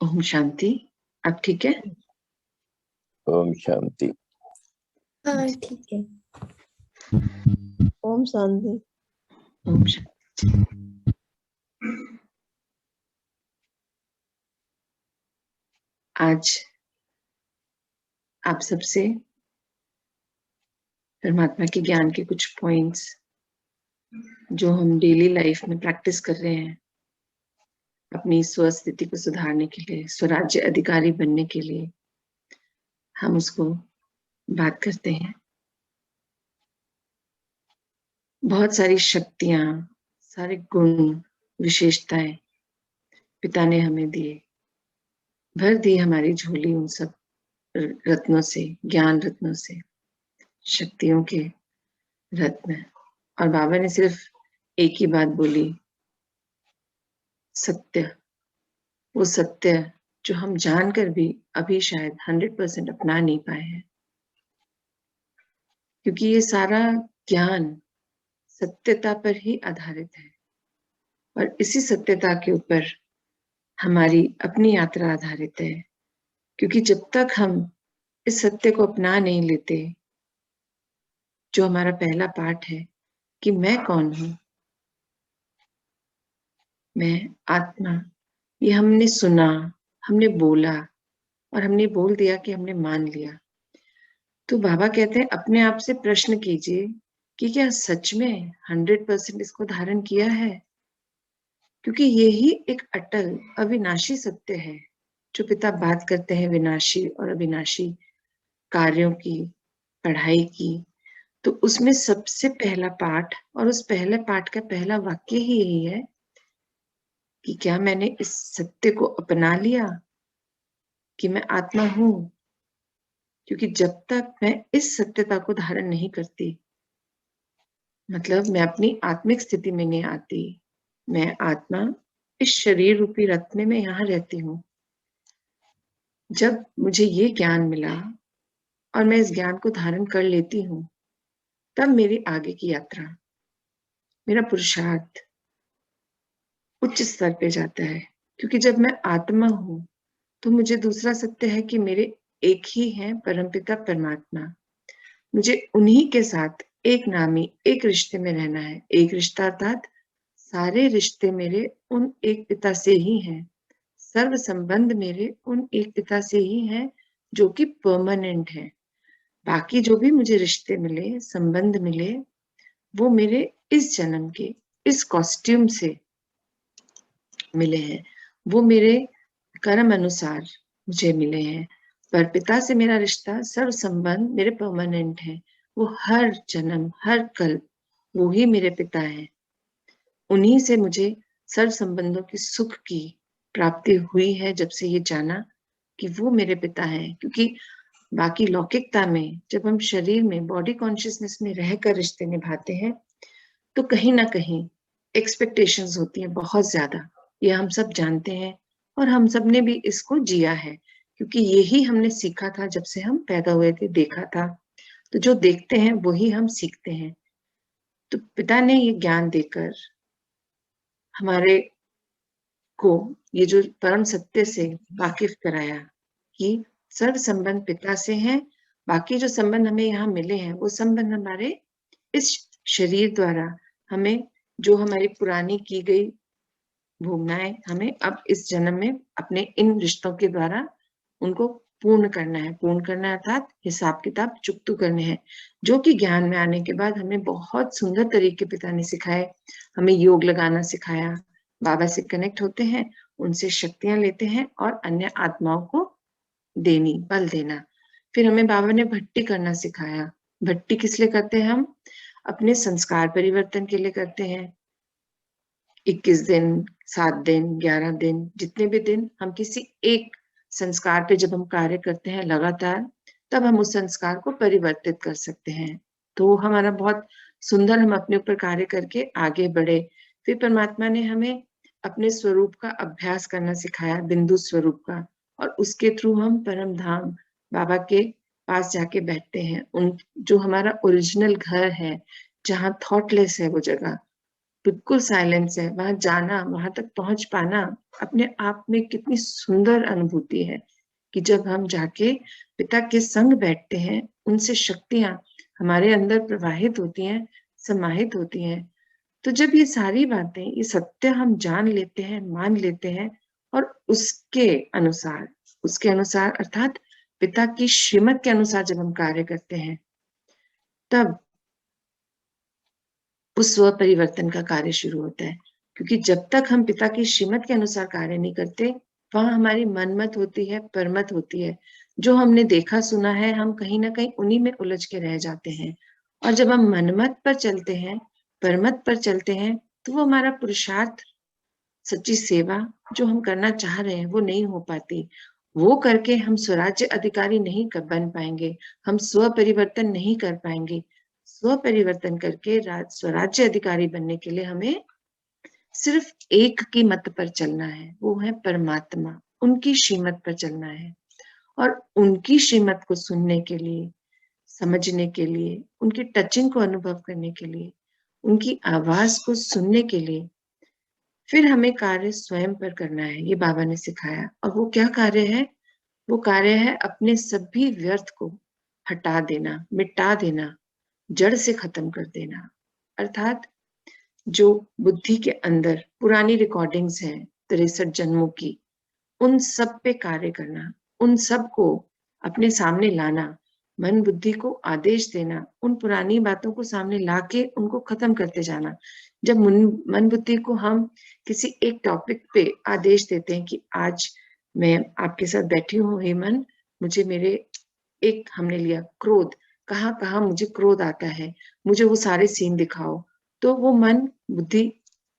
ओम शांति। आप ठीक है? ओम शांति। हाँ ठीक है। ओम शांति। ओम शांति। आज आप सबसे परमात्मा के ज्ञान के कुछ पॉइंट्स जो हम डेली लाइफ में प्रैक्टिस कर रहे हैं, अपनी स्वस्थिति को सुधारने के लिए, स्वराज्य अधिकारी बनने के लिए, हम उसको बात करते हैं। बहुत सारी शक्तियां, सारे गुण, विशेषताएं पिता ने हमें दिए, भर दी हमारी झोली उन सब रत्नों से, ज्ञान रत्नों से, शक्तियों के रत्न। और बाबा ने सिर्फ एक ही बात बोली, सत्य। वो सत्य जो हम जानकर भी अभी शायद 100% अपना नहीं पाए हैं, क्योंकि ये सारा ज्ञान सत्यता पर ही आधारित है और इसी सत्यता के ऊपर हमारी अपनी यात्रा आधारित है। क्योंकि जब तक हम इस सत्य को अपना नहीं लेते, जो हमारा पहला पाठ है कि मैं कौन हूं, मैं आत्मा, ये हमने सुना, हमने बोला और हमने बोल दिया कि हमने मान लिया। तो बाबा कहते हैं अपने आप से प्रश्न कीजिए कि क्या सच में 100% इसको धारण किया है, क्योंकि यही एक अटल अविनाशी सत्य है। जो पिता बात करते हैं विनाशी और अविनाशी कार्यों की, पढ़ाई की, तो उसमें सबसे पहला पाठ और उस पहले पाठ का पहला वाक्य ही यही है कि क्या मैंने इस सत्य को अपना लिया कि मैं आत्मा हूं। क्योंकि जब तक मैं इस सत्यता को धारण नहीं करती, मतलब मैं अपनी आत्मिक स्थिति में नहीं आती, मैं आत्मा इस शरीर रूपी रत्न में यहाँ रहती हूँ। जब मुझे ये ज्ञान मिला और मैं इस ज्ञान को धारण कर लेती हूँ, तब मेरी आगे की यात्रा, मेरा पुरुषार्थ उच्च स्तर पे जाता है। क्योंकि जब मैं आत्मा हूँ तो मुझे दूसरा सत्य है कि मेरे एक ही है परमपिता परमात्मा। मुझे उन्हीं के साथ एक नामी एक रिश्ते में रहना है। एक रिश्ता अर्थात सारे रिश्ते मेरे उन एक पिता से ही हैं। सर्व संबंध मेरे उन एक पिता से ही हैं जो कि परमानेंट है। बाकी जो भी मुझे रिश्ते मिले, संबंध मिले, वो मेरे इस जन्म के इस कॉस्ट्यूम से मिले हैं, वो मेरे कर्म अनुसार मुझे मिले हैं। पर पिता से मेरा रिश्ता, सर्व संबंध मेरे परमानेंट है। वो हर जन्म हर कल वो ही मेरे पिता है। उन्हीं से मुझे सर्व संबंधों की सुख की प्राप्ति हुई है, जब से ये जाना कि वो मेरे पिता हैं। क्योंकि बाकी लौकिकता में जब हम शरीर में बॉडी कॉन्शियसनेस में रहकर रिश्ते निभाते हैं, तो कहीं ना कहीं एक्सपेक्टेशंस होती हैं बहुत ज्यादा। ये हम सब जानते हैं और हम सब ने भी इसको जिया है, क्योंकि यही हमने सीखा था जब से हम पैदा हुए थे, देखा था। तो जो देखते हैं वही हम सीखते हैं। तो पिता ने ये ज्ञान देकर हमारे को ये जो परम सत्य से वाकिफ कराया कि सर्व संबंध पिता से हैं। बाकी जो संबंध हमें यहाँ मिले हैं वो संबंध हमारे इस शरीर द्वारा, हमें जो हमारी पुरानी की गई भोगनाएं, हमें अब इस जन्म में अपने इन रिश्तों के द्वारा उनको पूर्ण करना है। पूर्ण करना अर्थात हिसाब किताब चुकतू करने हैं, जो कि ज्ञान में आने के बाद हमें बहुत सुंदर तरीके पिता ने सिखाए। हमें योग लगाना सिखाया, बाबा से कनेक्ट होते हैं, उनसे शक्तियां लेते हैं और अन्य आत्माओं को देनी, बल देना। फिर हमें बाबा ने भट्टी करना सिखाया। भट्टी किस लिए करते हैं? हम अपने संस्कार परिवर्तन के लिए करते हैं। 21 दिन, 7 दिन, 11 दिन, जितने भी दिन हम किसी एक संस्कार पे जब हम कार्य करते हैं लगातार, तब हम उस संस्कार को परिवर्तित कर सकते हैं। तो हमारा बहुत सुंदर, हम अपने ऊपर कार्य करके आगे बढ़े। फिर परमात्मा ने हमें अपने स्वरूप का अभ्यास करना सिखाया, बिंदु स्वरूप का, और उसके थ्रू हम परम धाम बाबा के पास जाके बैठते हैं। उन जो हमारा ओरिजिनल घर है, जहाँ थॉटलेस है वो जगह, बिल्कुल साइलेंस है, वहां जाना, वहां तक पहुंच पाना अपने आप में कितनी सुंदर अनुभूति है कि जब हम जाके पिता के संग बैठते हैं, उनसे शक्तियां हमारे अंदर प्रवाहित होती हैं, समाहित होती हैं। तो जब ये सारी बातें, ये सत्य हम जान लेते हैं, मान लेते हैं और उसके अनुसार अर्थात पिता की श्रीमत के अनुसार जब हम कार्य करते हैं, तब उस स्व परिवर्तन का कार्य शुरू होता है। क्योंकि जब तक हम पिता की श्रीमत के अनुसार कार्य नहीं करते, वहां हमारी मनमत होती है, परमत होती है। जो हमने देखा सुना है, हम कहीं ना कहीं उन्हीं में उलझ के रह जाते हैं। और जब हम मनमत पर चलते हैं, परमत पर चलते हैं, तो वो हमारा पुरुषार्थ, सच्ची सेवा जो हम करना चाह रहे हैं, वो नहीं हो पाती। वो करके हम स्वराज्य अधिकारी नहीं बन पाएंगे, हम स्व परिवर्तन नहीं कर पाएंगे। स्व परिवर्तन करके स्वराज्य अधिकारी बनने के लिए हमें सिर्फ एक की मत पर चलना है, वो है परमात्मा। उनकी श्रीमत पर चलना है और उनकी श्रीमत को सुनने के लिए, समझने के लिए, उनकी टचिंग को अनुभव करने के लिए, उनकी आवाज को सुनने के लिए फिर हमें कार्य स्वयं पर करना है। ये बाबा ने सिखाया। और वो क्या कार्य है? वो कार्य है अपने सभी व्यर्थ को हटा देना, मिटा देना, जड़ से खत्म कर देना। अर्थात जो बुद्धि के अंदर पुरानी रिकॉर्डिंग्स हैं 63 जन्मों की, उन सब पे कार्य करना, उन सब को अपने सामने लाना, मन बुद्धि को आदेश देना, उन पुरानी बातों को सामने लाके उनको खत्म करते जाना। जब मन बुद्धि को हम किसी एक टॉपिक पे आदेश देते हैं कि आज मैं आपके साथ बैठी हूँ, हे मन, मुझे मेरे एक हमने लिया क्रोध, कहाँ कहाँ मुझे क्रोध आता है, मुझे वो सारे सीन दिखाओ। तो वो मन बुद्धि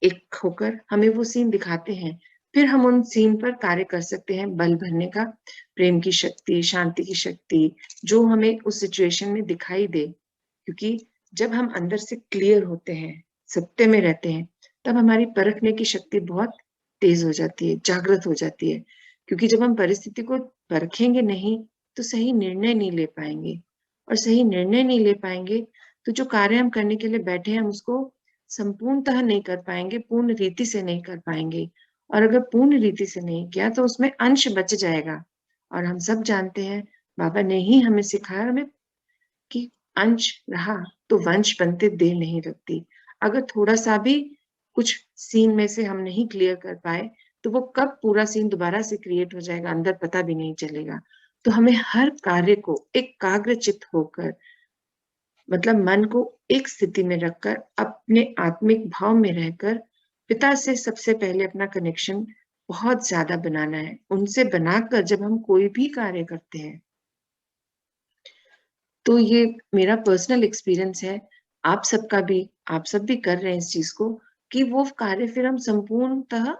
एक होकर हमें वो सीन दिखाते हैं। फिर हम उन सीन पर कार्य कर सकते हैं, बल भरने का, प्रेम की शक्ति, शांति की शक्ति, जो हमें उस सिचुएशन में दिखाई दे। क्योंकि जब हम अंदर से क्लियर होते हैं, सत्य में रहते हैं, तब हमारी परखने की शक्ति बहुत तेज हो जाती है, जागृत हो जाती है। क्योंकि जब हम परिस्थिति को परखेंगे नहीं, तो सही निर्णय नहीं ले पाएंगे। और सही निर्णय नहीं ले पाएंगे, तो जो कार्य हम करने के लिए बैठे हैं, हम उसको संपूर्णतः नहीं कर पाएंगे, पूर्ण रीति से नहीं कर पाएंगे। और अगर पूर्ण रीति से नहीं किया, तो उसमें अंश बच जाएगा। और हम सब जानते हैं, बाबा ने ही हमें सिखाया हमें कि अंश रहा तो वंश बनते देर नहीं लगती। अगर थोड़ा सा भी कुछ सीन में से हम नहीं क्लियर कर पाए, तो वो कब पूरा सीन दोबारा से क्रिएट हो जाएगा, अंदर पता भी नहीं चलेगा। तो हमें हर कार्य को एकाग्रचित्त होकर, मतलब मन को एक स्थिति में रखकर, अपने आत्मिक भाव में रहकर पिता से सबसे पहले अपना कनेक्शन बहुत ज्यादा बनाना है। उनसे बनाकर जब हम कोई भी कार्य करते हैं, तो ये मेरा पर्सनल एक्सपीरियंस है, आप सबका भी, आप सब भी कर रहे हैं इस चीज को, कि वो कार्य फिर हम संपूर्णतः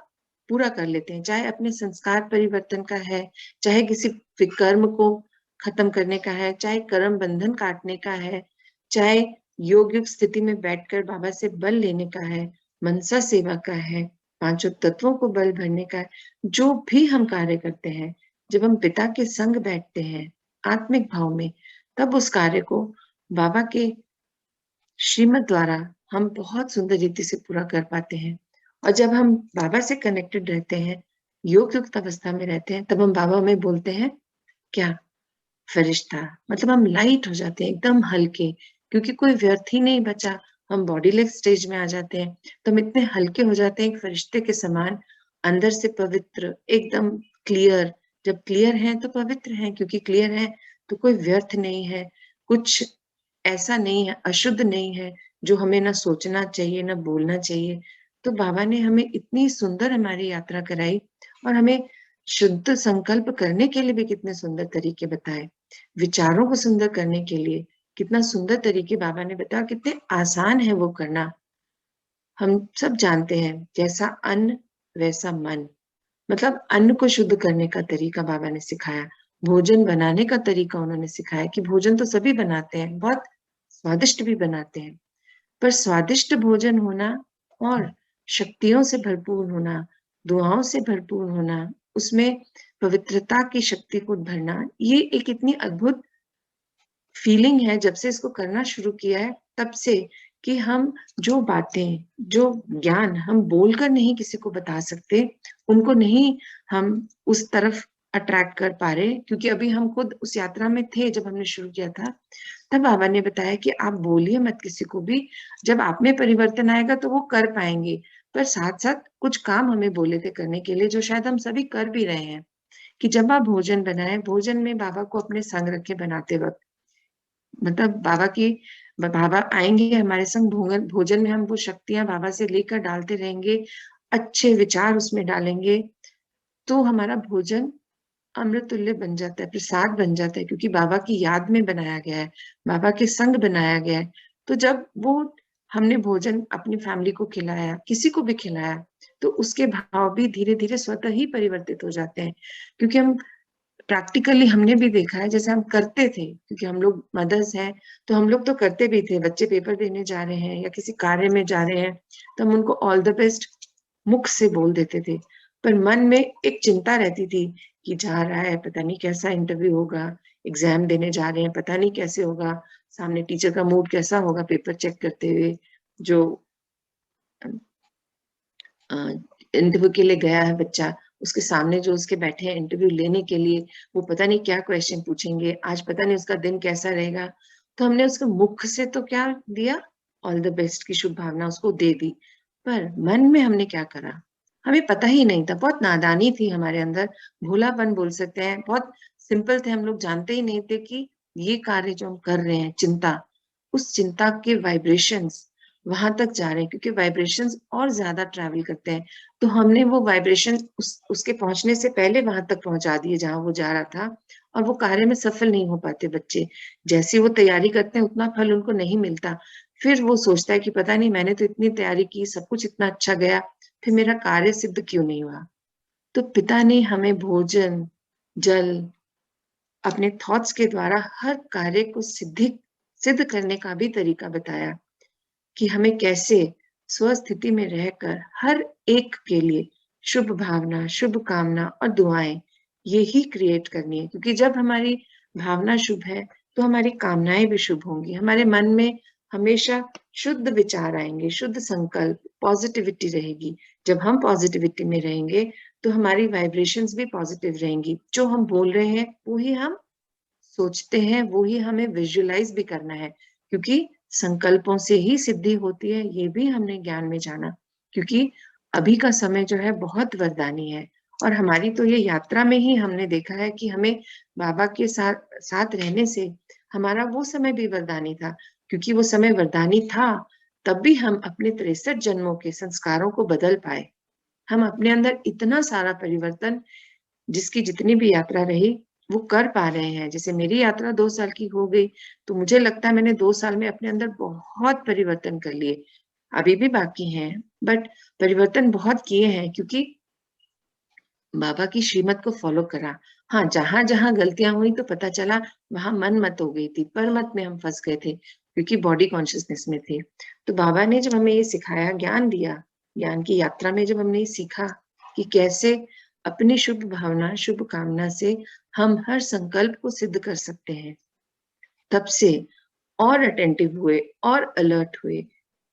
पूरा कर लेते हैं। चाहे अपने संस्कार परिवर्तन का है, चाहे किसी विकर्म को खत्म करने का है, चाहे कर्म बंधन काटने का है, चाहे योग युक्त स्थिति में बैठकर बाबा से बल लेने का है, मनसा सेवा का है, पांचों तत्वों को बल भरने का है। जो भी हम कार्य करते हैं, जब हम पिता के संग बैठते हैं आत्मिक भाव में, तब उस कार्य को बाबा के श्रीमत द्वारा हम बहुत सुंदर रीति से पूरा कर पाते हैं। और जब हम बाबा से कनेक्टेड रहते हैं, योग युक्त अवस्था में रहते हैं, तब हम बाबा में बोलते हैं क्या? फरिश्ता। मतलब हम लाइट हो जाते हैं, एकदम हल्के, क्योंकि कोई व्यर्थ ही नहीं बचा। हम बॉडीलेस स्टेज में आ जाते हैं, तो हम इतने हल्के हो जाते हैं, एक फरिश्ते के समान, अंदर से पवित्र, एकदम क्लियर। जब क्लियर है तो पवित्र है, क्योंकि क्लियर है तो कोई व्यर्थ नहीं है, कुछ ऐसा नहीं है, अशुद्ध नहीं है जो हमें ना सोचना चाहिए, ना बोलना चाहिए। तो बाबा ने हमें इतनी सुंदर हमारी यात्रा कराई और हमें शुद्ध संकल्प करने के लिए भी कितने सुंदर तरीके बताए। विचारों को सुंदर करने के लिए कितना सुंदर तरीके बाबा ने बताया, कितने आसान है वो करना। हम सब जानते हैं, जैसा अन्न वैसा मन। मतलब अन्न को शुद्ध करने का तरीका बाबा ने सिखाया, भोजन बनाने का तरीका उन्होंने सिखाया कि भोजन तो सभी बनाते हैं, बहुत स्वादिष्ट भी बनाते हैं, पर स्वादिष्ट भोजन होना और शक्तियों से भरपूर होना, दुआओं से भरपूर होना, उसमें पवित्रता की शक्ति को भरना, ये एक इतनी अद्भुत फीलिंग है। जब से इसको करना शुरू किया है, तब से कि हम जो बातें, जो ज्ञान हम बोलकर नहीं किसी को बता सकते, उनको नहीं हम उस तरफ अट्रैक्ट कर पा रहे, क्योंकि अभी हम खुद उस यात्रा में थे जब हमने शुरू किया था। तब बाबा ने बताया कि आप बोलिए मत किसी को भी, जब आप में परिवर्तन आएगा तो वो कर पाएंगे, पर साथ-साथ कुछ काम हमें बोले थे करने के लिए, जो शायद हम सभी कर भी रहे हैं, कि जब आप भोजन बनाएं, भोजन में बाबा को अपने संग रखे बनाते वक्त, मतलब बाबा आएंगे हमारे संग भोजन में, हम वो शक्तियां बाबा से लेकर डालते रहेंगे, अच्छे विचार उसमें डालेंगे, तो हमारा भोजन अमृत तुल्य बन जाता है, प्रसाद बन जाता है, क्योंकि बाबा की याद में बनाया गया है, बाबा के संग बनाया गया है। तो जब वो हमने भोजन अपनी फैमिली को खिलाया, किसी को भी खिलाया, तो उसके भाव भी धीरे धीरे स्वतः ही परिवर्तित हो जाते हैं, क्योंकि हम प्रैक्टिकली हमने भी देखा है, जैसे हम करते थे, क्योंकि हम लोग मदर्स हैं, तो हम लोग तो करते भी थे, बच्चे पेपर देने जा रहे हैं या किसी कार्य में जा रहे हैं, तो हम उनको ऑल द बेस्ट मुख से बोल देते थे, पर मन में एक चिंता रहती थी कि जा रहा है, पता नहीं कैसा इंटरव्यू होगा, एग्जाम देने जा रहे हैं, पता नहीं कैसे होगा, सामने टीचर का मूड कैसा होगा पेपर चेक करते हुए, जो इंटरव्यू के लिए गया है बच्चा, उसके सामने जो उसके बैठे हैं इंटरव्यू लेने के लिए, वो पता नहीं क्या क्वेश्चन पूछेंगे, आज पता नहीं उसका दिन कैसा रहेगा। तो हमने उसके मुख से तो क्या दिया, ऑल द बेस्ट की शुभ भावना उसको दे दी, पर मन में हमने क्या करा, हमें पता ही नहीं था, बहुत नादानी थी हमारे अंदर, भोलापन बोल सकते हैं, बहुत सिंपल थे हम लोग, जानते ही नहीं थे कि ये कार्य जो हम कर रहे हैं, चिंता, उस चिंता के वाइब्रेशंस वहां तक जा रहे हैं, क्योंकि वाइब्रेशंस और ज्यादा ट्रैवल करते हैं, तो हमने वो वाइब्रेशन उसके पहुंचने से पहले वहां तक पहुंचा दिए जहां वो जा रहा था, और वो कार्य में सफल नहीं हो पाते बच्चे, जैसे वो तैयारी करते हैं उतना फल उनको नहीं मिलता, फिर वो सोचता है कि पता नहीं, मैंने तो इतनी तैयारी की, सब कुछ इतना अच्छा गया, फिर मेरा कार्य सिद्ध क्यों नहीं हुआ। तो पिता ने हमें भोजन, जल, अपने थॉट्स के द्वारा हर कार्य को सिद्ध करने का भी तरीका बताया, कि हमें कैसे स्वस्थिति में रहकर हर एक के लिए शुभ भावना, शुभ कामना और दुआएं ये ही क्रिएट करनी है, क्योंकि जब हमारी भावना शुभ है तो हमारी कामनाएं भी शुभ होंगी, हमारे मन में हमेशा शुद्ध विचार आएंगे, शुद्ध संकल्प, पॉजिटिविटी रहेगी। जब हम पॉजिटिविटी में रहेंगे तो हमारी वाइब्रेशंस भी पॉजिटिव रहेंगी, जो हम बोल रहे हैं वो ही हम सोचते हैं, वो ही हमें विजुअलाइज भी करना है, क्योंकि संकल्पों से ही सिद्धि होती है, ये भी हमने ज्ञान में जाना, क्योंकि अभी का समय जो है बहुत वरदानी है, और हमारी तो ये यात्रा में ही हमने देखा है कि हमें बाबा के साथ साथ रहने से हमारा वो समय भी वरदानी था, क्योंकि वो समय वरदानी था, तब भी हम अपने 63 जन्मों के संस्कारों को बदल पाए, हम अपने अंदर इतना सारा परिवर्तन, जिसकी जितनी भी यात्रा रही, वो कर पा रहे हैं। जैसे मेरी यात्रा 2 साल की हो गई, तो मुझे लगता है मैंने 2 साल में अपने अंदर बहुत परिवर्तन कर लिए। अभी भी बाकी हैं, बट परिवर्तन बहुत किए हैं, क्योंकि बाबा की श्रीमत को फॉलो करा। हाँ, जहाँ-जहाँ गलतियाँ हुई तो पता चला वहाँ मन मत हो गई थी, पर मत में हम फँस गए थे, क्योंकि बॉडी कॉन्शियसनेस में थे। तो बाबा ने जब हमें ये सिखाया, ज्ञान दिया, ज्ञान की यात्रा में जब हमने ये सीखा कि कैसे अपनी शुभ भावना, शुभ कामना से हम हर संकल्प को सिद्ध कर सकते हैं, तब से और अटेंटिव हुए और अलर्ट हुए,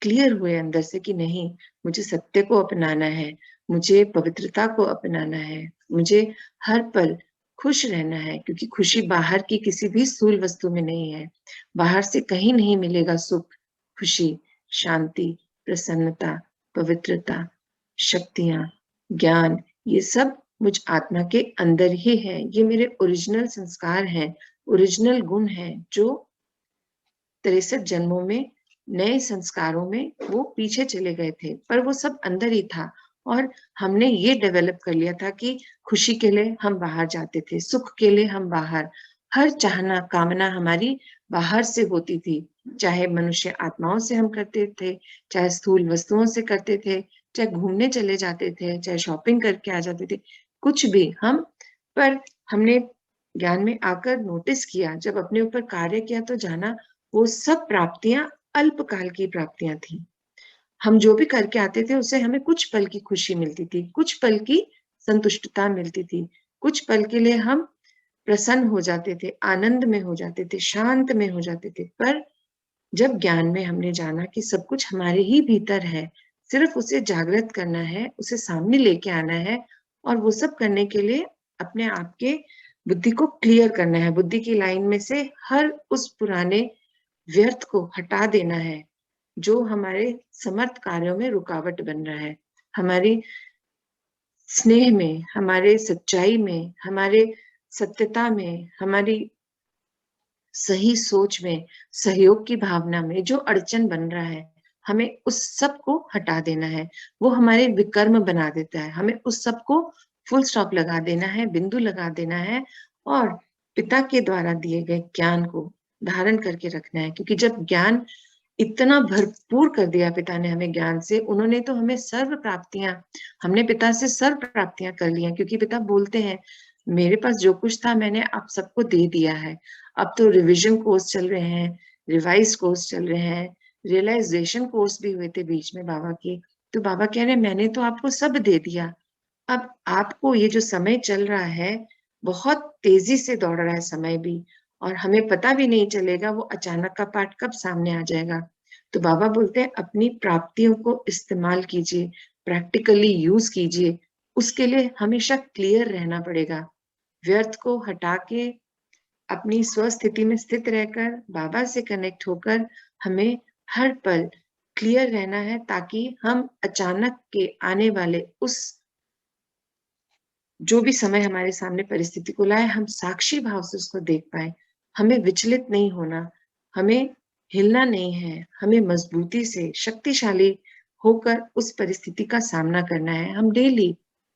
क्लियर हुए अंदर से कि नहीं, मुझे सत्य को अपनाना है, मुझे पवित्रता को अपनाना है, मुझे हर पल खुश रहना है, क्योंकि खुशी बाहर की किसी भी स्थूल वस्तु में नहीं है, बाहर से कहीं नहीं मिलेगा सुख, खुशी, शांति, प्रसन्नता, पवित्रता, शक्तियां, ज्ञान, ये सब मुझ आत्मा के अंदर ही है, ये मेरे ओरिजिनल संस्कार हैं, ओरिजिनल गुण हैं, जो 63 जन्मों में नए संस्कारों में वो पीछे चले गए थे, पर वो सब अंदर ही था, और हमने ये डेवलप कर लिया था कि खुशी के लिए हम बाहर जाते थे, सुख के लिए हम बाहर, हर चाहना कामना हमारी बाहर से होती थी, चाहे मनुष्य आत्माओं से हम करते थे, चाहे स्थूल वस्तुओं से करते थे, चाहे घूमने चले जाते थे, चाहे शॉपिंग करके आ जाते थे, कुछ भी हम, पर हमने ज्ञान में आकर नोटिस किया, जब अपने ऊपर कार्य किया तो जाना वो सब प्राप्तियां अल्पकाल की प्राप्तियां थी। हम जो भी करके आते थे उससे हमें कुछ पल की खुशी मिलती थी, कुछ पल की संतुष्टता मिलती थी, कुछ पल के लिए हम प्रसन्न हो जाते थे, आनंद में हो जाते थे, शांत में हो जाते थे, पर जब ज्ञान में हमने जाना कि सब कुछ हमारे ही भीतर है, सिर्फ उसे जागृत करना है, उसे सामने लेके आना है, और वो सब करने के लिए अपने आप के बुद्धि को क्लियर करना है। बुद्धि की लाइन में से हर उस पुराने व्यर्थ को हटा देना है जो हमारे समर्थ कार्यों में रुकावट बन रहा है, हमारी स्नेह में, हमारे सच्चाई में, हमारे सत्यता में, हमारी सही सोच में, सहयोग की भावना में जो अड़चन बन रहा है, हमें उस सब को हटा देना है। वो हमारे विकर्म बना देता है। हमें उस सब को फुल स्टॉप लगा देना है, बिंदु लगा देना है, और पिता के द्वारा दिए गए ज्ञान को धारण करके रखना है। क्योंकि जब ज्ञान इतना भरपूर कर दिया पिता ने हमें ज्ञान से, उन्होंने तो हमें सर्व प्राप्तियां, हमने पिता से सर्व प्राप्तियां कर ली हैं। क्योंकि पिता बोलते हैं, मेरे पास जो कुछ था मैंने आप सबको दे दिया है। अब तो रिवीजन कोर्स चल रहे हैं, रिवाइज कोर्स चल रहे हैं, रियलाइजेशन कोर्स भी हुए थे बीच में बाबा के। तो बाबा कह रहे हैं, मैंने तो आपको सब दे दिया। अब आपको ये जो समय चल रहा है, बहुत तेजी से दौड़ रहा है समय भी, और हमें पता भी नहीं चलेगा वो अचानक का पाठ कब सामने आ जाएगा। तो बाबा बोलते हैं, अपनी प्राप्तियों को इस्तेमाल कीजिए, प्रैक्टिकली यूज कीजिए। उसके लिए हमेशा क्लियर रहना पड़ेगा। व्यर्थ को हटा के अपनी स्वस्थिति में स्थित रहकर बाबा से कनेक्ट होकर हमें हर पल क्लियर रहना है, ताकि हम अचानक के आने वाले उस जो भी समय हमारे सामने परिस्थिति को लाए, हम साक्षी भाव से उसको देख पाए। हमें विचलित नहीं होना, हमें हिलना नहीं है, हमें मजबूती से शक्तिशाली होकर उस परिस्थिति का सामना करना है। हम डेली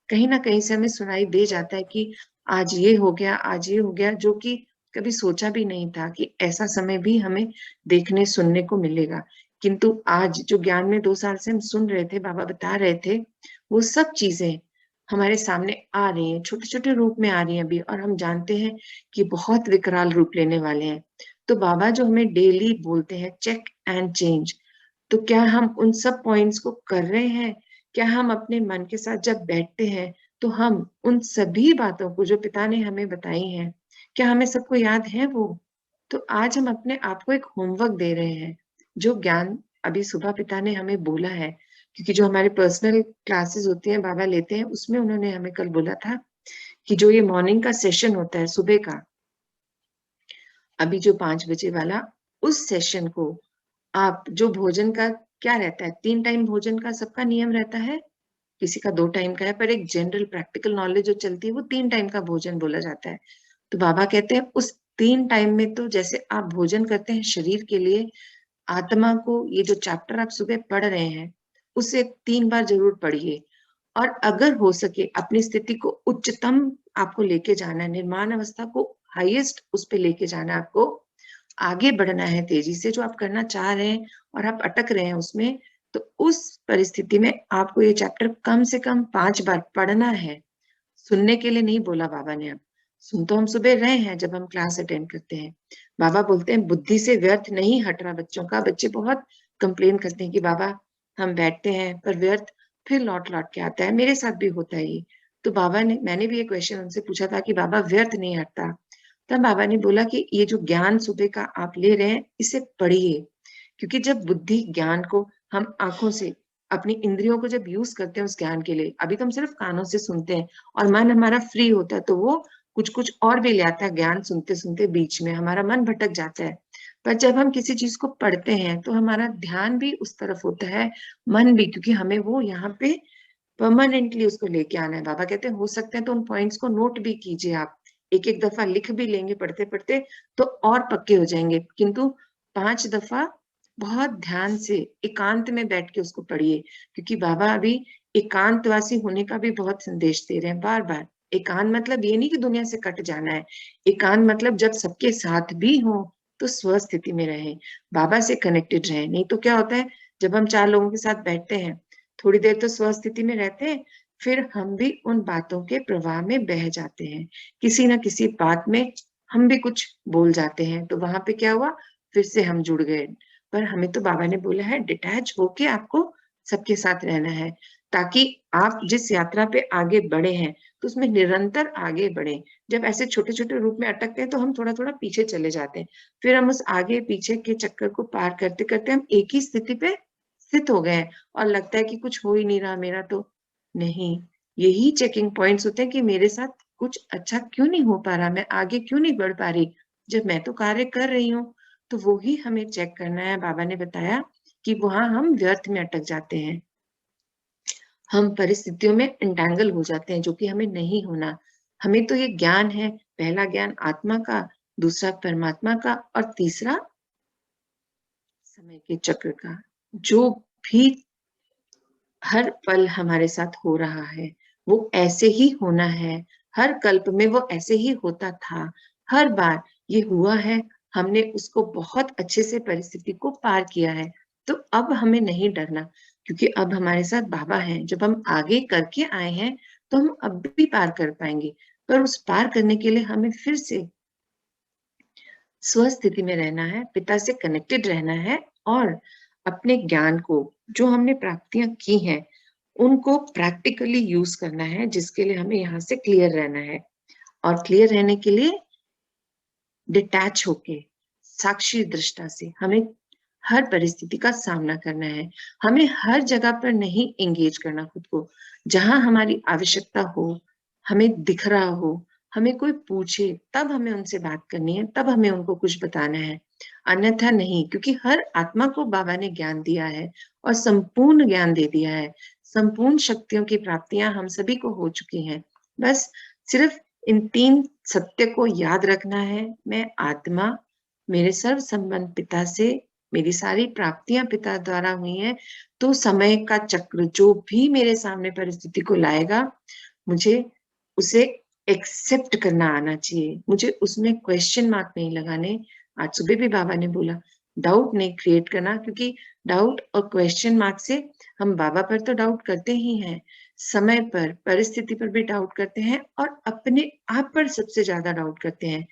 कहीं ना कहीं से हमें सुनाई दे जाता है कि आज ये हो गया, आज ये हो गया, जो कि कभी सोचा भी नहीं था कि ऐसा समय भी हमें देखने सुनने को मिलेगा। किंतु आज जो ज्ञान में 2 साल से हम सुन रहे थे, बाबा बता रहे थे, वो सब चीजें हमारे सामने आ रही हैं, छोटे छोटे रूप में आ रही हैं अभी, और हम जानते हैं कि बहुत विकराल रूप लेने वाले हैं। तो बाबा जो हमें डेली बोलते हैं, चेक एंड चेंज, तो क्या हम उन सब पॉइंट्स को कर रहे हैं? क्या हम अपने मन के साथ जब बैठते हैं तो हम उन सभी बातों को जो पिता ने हमें बताई हैं, क्या हमें सबको याद है वो? तो आज हम अपने आप को एक होमवर्क दे रहे हैं, जो ज्ञान अभी सुबह पिता ने हमें बोला है। क्योंकि जो हमारे पर्सनल क्लासेस होती हैं, बाबा लेते हैं, उसमें उन्होंने हमें कल बोला था कि जो ये मॉर्निंग का सेशन होता है सुबह का, अभी जो 5 बजे वाला, उस सेशन को आप जो भोजन का क्या रहता है, 3 टाइम भोजन का सबका नियम रहता है, किसी का 2 टाइम का है, पर एक जनरल प्रैक्टिकल नॉलेज जो चलती है वो 3 टाइम का भोजन बोला जाता है। तो बाबा कहते हैं उस 3 टाइम में तो जैसे आप भोजन करते हैं शरीर के लिए, आत्मा को ये जो चैप्टर आप सुबह पढ़ रहे हैं, उसे 3 बार जरूर पढ़िए। और अगर हो सके अपनी स्थिति को उच्चतम आपको लेके जाना है, निर्माण अवस्था को हाईएस्ट उस पे लेके जाना है, आपको आगे बढ़ना है तेजी से, जो आप करना चाह रहे हैं और आप अटक रहे हैं उसमें, तो उस परिस्थिति में आपको ये चैप्टर कम से कम 5 बार पढ़ना है। सुनने के लिए नहीं बोला बाबा ने। अब सुन तो हम सुबह रहे हैं जब हम क्लास अटेंड करते हैं। बाबा बोलते हैं बुद्धि से व्यर्थ नहीं हट रहा बच्चों का। बच्चे बहुत कंप्लेन करते हैं कि बाबा हम बैठते हैं पर व्यर्थ फिर लौट लौट के आता है, मेरे साथ भी होता है ये। तो बाबा ने, मैंने भी एक क्वेश्चन उनसे पूछा था कि बाबा व्यर्थ नहीं हटता, तब बाबा ने बोला कि ये जो ज्ञान सुबह का आप ले रहे हैं, इसे पढ़िए। क्योंकि जब बुद्धि ज्ञान को हम आंखों से, अपनी इंद्रियों को जब यूज करते हैं उस ज्ञान के लिए, अभी तो हम सिर्फ कानों से सुनते हैं और मन हमारा फ्री होता है, तो वो कुछ कुछ और भी ले आता है। ज्ञान सुनते सुनते बीच में हमारा मन भटक जाता है। पर जब हम किसी चीज को पढ़ते हैं तो हमारा ध्यान भी उस तरफ होता है, मन भी, क्योंकि हमें वो यहाँ पे परमानेंटली उसको लेके आना है। बाबा कहते हैं हो सकते हैं तो उन पॉइंट्स को नोट भी कीजिए आप, एक एक दफा लिख भी लेंगे पढ़ते पढ़ते तो और पक्के हो जाएंगे। किंतु 5 दफा बहुत ध्यान से एकांत में बैठ के उसको पढ़िए। क्योंकि बाबा अभी एकांतवासी होने का भी बहुत संदेश दे रहे हैं बार बार। एकांत मतलब ये नहीं कि दुनिया से कट जाना है, एकांत मतलब जब सबके साथ भी हो तो स्वस्थिति में रहे, बाबा से कनेक्टेड रहे। नहीं तो क्या होता है, जब हम 4 लोगों के साथ बैठते हैं, थोड़ी देर तो स्वस्थिति में रहते हैं, फिर हम भी उन बातों के प्रवाह में बह जाते हैं, किसी ना किसी बात में हम भी कुछ बोल जाते हैं, तो वहां पे क्या हुआ, फिर से हम जुड़ गए। पर हमें तो बाबा ने बोला है डिटैच होके आपको सबके साथ रहना है। ताकि आप जिस यात्रा पे आगे बढ़े हैं तो उसमें निरंतर आगे बढ़े। जब ऐसे छोटे-छोटे रूप में अटकते हैं तो हम थोड़ा-थोड़ा पीछे चले जाते हैं। फिर हम उस आगे पीछे के चक्कर को पार करते-करते हम एक ही स्थिति पे स्थित हो गए हैं और लगता है कि कुछ हो ही नहीं रहा मेरा तो। नहीं, यही चेकिंग पॉइंट्स होते हैं कि मेरे साथ कुछ अच्छा क्यों नहीं हो पा रहा, मैं आगे क्यों नहीं बढ़ पा रही? जब मैं तो कार्य कर रही हूँ, तो वो ही हमें चेक करना है। बाबा ने बताया कि वहाँ हम व्यर्थ में अटक जाते हैं। हम परिस्थितियों में एंटेंगल हो जाते हैं, जो कि हमें नहीं होना। हमें तो ये ज्ञान है, पहला ज्ञान आत्मा का, दूसरा परमात्मा का और तीसरा समय के चक्र का। जो भी हर पल हमारे साथ हो रहा है, वो ऐसे ही होना है। हर कल्प में वो ऐसे ही होता था। हर बार ये हुआ है, हमने उसको बहुत अच्छे से परिस्थिति को पार किया है। तो अब हमें नहीं डरना, क्योंकि अब हमारे साथ बाबा हैं। जब हम आगे करके आए हैं, तो हम अब भी पार कर पाएँगे। पर उस पार करने के लिए हमें फिर से स्वस्थिति में रहना है, पिता से कनेक्टेड रहना है और अपने ज्ञान को, जो हमने प्राप्तियाँ की हैं, उनको प्रैक्टिकली यूज़ करना है, जिसके लिए हमें यहाँ से क्लियर रहना है। और क्लियर रहने के लिए डिटैच होके, साक्षी दृष्टा से हमें हर परिस्थिति का सामना करना है। हमें हर जगह पर नहीं एंगेज करना खुद को। जहाँ हमारी आवश्यकता हो, हमें दिख रहा हो, हमें कोई पूछे, तब हमें उनसे बात करनी है, तब हमें उनको कुछ बताना है। अन्यथा नहीं, क्योंकि हर आत्मा को बाबा ने ज्ञान दिया है और संपूर्ण ज्ञान दे दिया है। संपूर्ण शक्तियों की प्राप्तियाँ हम सभी को हो चुकी हैं। बस सिर्फ इन 3 सत्य को याद रखना है। मैं आत्मा, मेरे सर्व संबंध पिता से, मेरी सारी प्राप्तियाँ पिता द्वारा हुई हैं, तो समय का चक्र जो भी मेरे सामने परिस्थिति को लाएगा, मुझे उसे एक्सेप्ट करना आना चाहिए। मुझे उसमें क्वेश्चन मार्क नहीं लगाने। आज सुबह भी बाबा ने बोला, डाउट नहीं क्रिएट करना, क्योंकि डाउट और क्वेश्चन मार्क से हम बाबा पर तो डाउट करते ही हैं, समय पर, परिस्थिति पर भी डाउट करते हैं और अपने आप पर सबसे ज़्यादा डाउट करते हैं।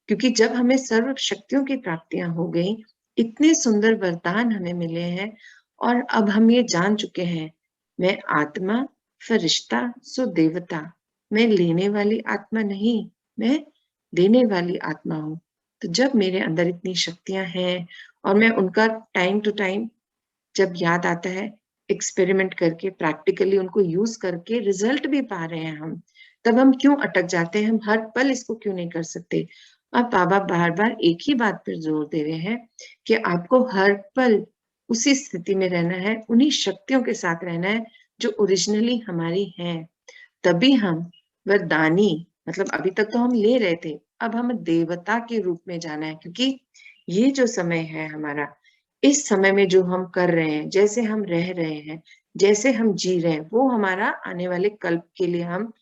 क्योंकि जब हमें सर्व शक्तियों की प्राप्तियाँ हो गई, इतने सुंदर वरदान हमें मिले हैं और अब हम ये जान चुके हैं, मैं आत्मा, फरिश्ता, सो देवता। मैं लेने वाली आत्मा नहीं, मैं देने वाली आत्मा हूँ। तो जब मेरे अंदर इतनी शक्तियाँ हैं और मैं उनका टाइम टू टाइम जब याद आता है, एक्सपेरिमेंट करके, प्रैक्टिकली उनको यूज़ करके रिज़ल्ट भी पा रहे हैं हम, तब हम क्यों अटक जाते हैं? हम हर पल इसको क्यों नहीं कर सकते? अब बाबा बार-बार एक ही बात पर ज़ोर दे रहे हैं कि आपको हर पल उसी स्थिति में रहना है, उन्हीं शक्तियों के साथ रहना है, जो ओरिजिनली हमारी हैं। तभी हम वरदानी, मतलब अभी तक तो हम ले रहे थे, अब हमें देवता के रूप में जाना है, क्योंकि ये जो समय है हमारा, इस समय में जो हम कर रहे हैं, जैसे हम रह रहे हैं, जैसे हम जी रहे हैं, वो हमारा आने वाले कल्प के लिए हम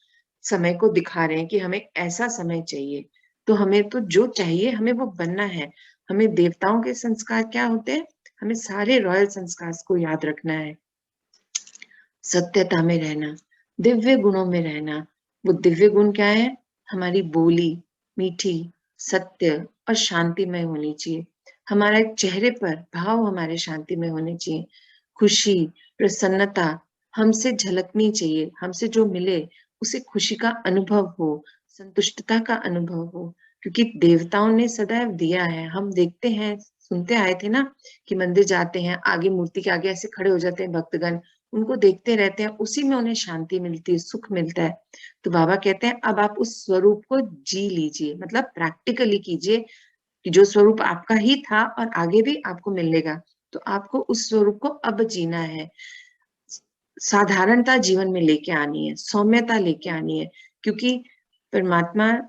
समय को दिखा रहे हैं कि हमें ऐसा समय चाहिए। तो हमें तो जो चाहिए हमें वो बनना है। हमें देवताओं के संस्कार क्या होते हैं? हमें सारे रॉयल संस्कार को याद रखना है। सत्यता में रहना, दिव्य गुणों में रहना। वो दिव्य गुण क्या है? हमारी बोली मीठी, सत्य और शांतिमय होनी चाहिए। हमारे चेहरे पर भाव हमारे शांतिमय होने चाहिए। खुशी, प्रसन्नता हमसे झलकनी चाहिए। हमसे जो मिले उसे खुशी का अनुभव हो, संतुष्टता का अनुभव हो, क्योंकि देवताओं ने सदैव दिया है। हम देखते हैं, सुनते आए थे ना कि मंदिर जाते हैं, आगे मूर्ति के आगे ऐसे खड़े हो जाते हैं भक्तगण, उनको देखते रहते हैं, उसी में उन्हें शांति मिलती है, सुख मिलता है। तो बाबा कहते हैं अब आप उस स्वरूप को जी लीजिए, मतलब प्रैक्टिकली कीजिए कि जो स्वरूप आपका ही था और आगे भी आपको मिलेगा। तो आपको उस स्वरूप को अब जीना है। साधारणता जीवन में लेके आनी है, सौम्यता लेके आनी है, क्योंकि परमात्मा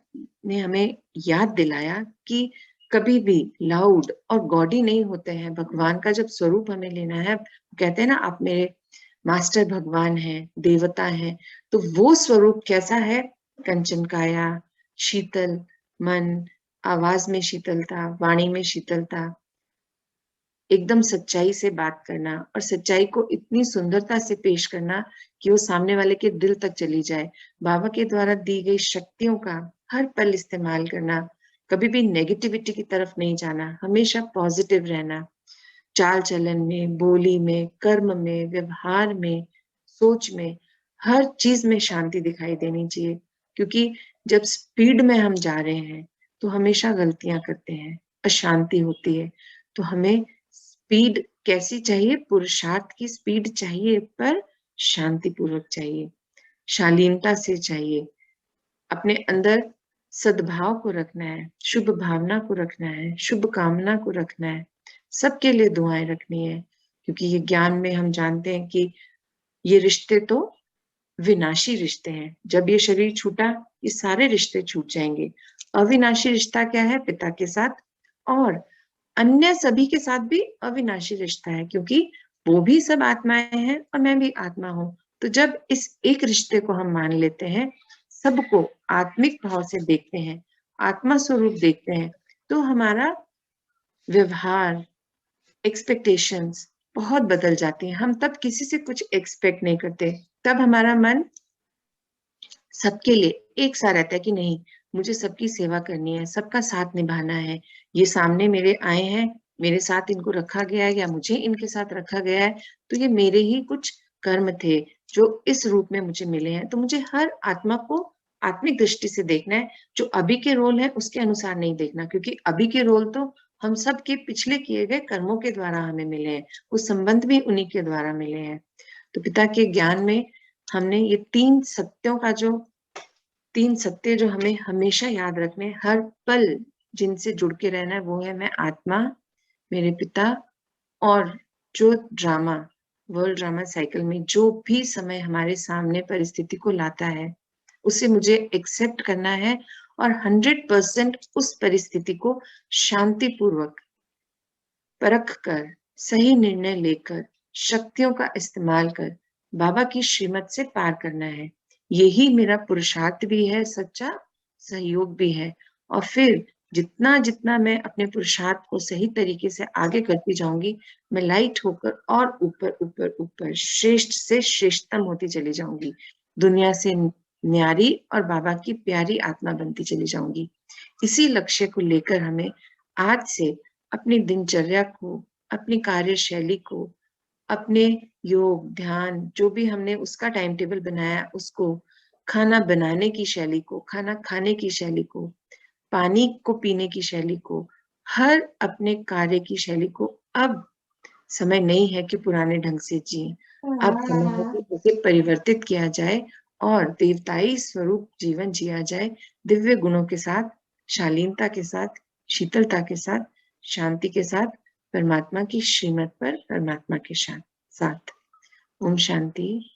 ने हमें याद दिलाया कि कभी भी लाउड और गॉडी नहीं होते हैं। भगवान का जब स्वरूप हमें लेना है, कहते हैं ना आप मेरे मास्टर भगवान हैं, देवता हैं, तो वो स्वरूप कैसा है? कंचन काया, शीतल मन, आवाज में शीतलता, वाणी में शीतलता, एकदम सच्चाई से बात करना और सच्चाई को इतनी सुंदरता से पेश करना कि वो सामने वाले के दिल तक चली जाए। बाबा के द्वारा दी गई शक्तियों का हर पल इस्तेमाल करना, कभी भी नेगेटिविटी की तरफ नहीं जाना, हमेशा पॉजिटिव रहना। चाल-चलन में, बोली में, कर्म में, व्यवहार में सोच में, हर चीज में शांति दिखाई देनी चाहिए। क्योंकि जब स्पीड में हम जा रहे हैं तो हमेशा गलतियां करते हैं, अशांति होती है। तो हमें स्पीड कैसी चाहिए? पुरुषार्थ की स्पीड चाहिए, पर शांतिपूर्वक चाहिए, शालीनता से चाहिए। अपने अंदर सद्भाव को रखना है, शुभ भावना को रखना है, शुभ कामना को रखना है, सबके लिए दुआएं रखनी है। क्योंकि ये ज्ञान में हम जानते हैं कि ये रिश्ते तो विनाशी रिश्ते हैं। जब ये शरीर छूटा, ये सारे रिश्ते छूट जाएंगे। अविनाशी रिश्ता क्या है? पिता के साथ, और अन्य सभी के साथ भी अविनाशी रिश्ता है, क्योंकि वो भी सब आत्माएं हैं और मैं भी आत्मा हूं। तो जब इस एक रिश्ते को हम मान लेते हैं, सबको आत्मिक भाव से देखते हैं, आत्मा स्वरूप देखते हैं, तो हमारा व्यवहार, एक्सपेक्टेशंस बहुत बदल जाती हैं। हम तब किसी से कुछ एक्सपेक्ट नहीं करते। तब हमारा मन सबके लिए एक सा रहता है कि नहीं, मुझे सबकी सेवा करनी है, सबका साथ निभाना है। ये सामने मेरे आए हैं, मेरे साथ इनको रखा गया है, या मुझे इनके साथ रखा गया है, तो ये मेरे ही कुछ कर्म थे जो इस रूप में मुझे मिले हैं। तो मुझे हर आत्मा को आत्मिक दृष्टि से देखना है। जो अभी के रोल है उसके अनुसार नहीं देखना, क्योंकि अभी के रोल तो हम सब के पिछले किए गए कर्मों के द्वारा हमें मिले हैं, वो संबंध भी उन्हीं के द्वारा मिले हैं। तो पिता के ज्ञान में हमने ये तीन सत्य जो हमें हमेशा याद रखने, हर पल जिनसे जुड़ के रहना है, वो है मैं आत्मा, मेरे पिता, और जो ड्रामा, वर्ल्ड ड्रामा साइकिल में जो भी समय हमारे सामने परिस्थिति को लाता है, उसे मुझे एक्सेप्ट करना है और 100% उस परिस्थिति को शांतिपूर्वक परख कर, सही निर्णय लेकर, शक्तियों का इस्तेमाल कर बाबा की श्रीमत से पार करना है। यही मेरा पुरुषार्थ भी है, सच्चा सहयोग भी है। और फिर जितना जितना मैं अपने पुरुषार्थ को सही तरीके से आगे करती जाऊंगी, मैं लाइट होकर और ऊपर ऊपर ऊपर श्रेष्ठ से श्रेष्ठतम होती चली जाऊंगी, दुनिया से न्यारी और बाबा की प्यारी आत्मा बनती चली जाऊंगी। इसी लक्ष्य को लेकर हमें आज से अपनी दिनचर्या को, अपनी कार्यशैली को, अपने योग ध्यान जो भी हमने उसका टाइम टेबल बनाया, उसको, खाना बनाने की शैली को, खाना खाने की शैली को, पानी को पीने की शैली को, हर अपने कार्य की शैली को, अब समय नहीं है कि पुराने ढंग से जिए। अब समय है कि उसे परिवर्तित किया जाए और देवताई स्वरूप जीवन जिया जाए, दिव्य गुणों के साथ, शालीनता के साथ, शीतलता के साथ, शांति के साथ, परमात्मा की श्रीमत पर परमात्मा के साथ। ओम शांति।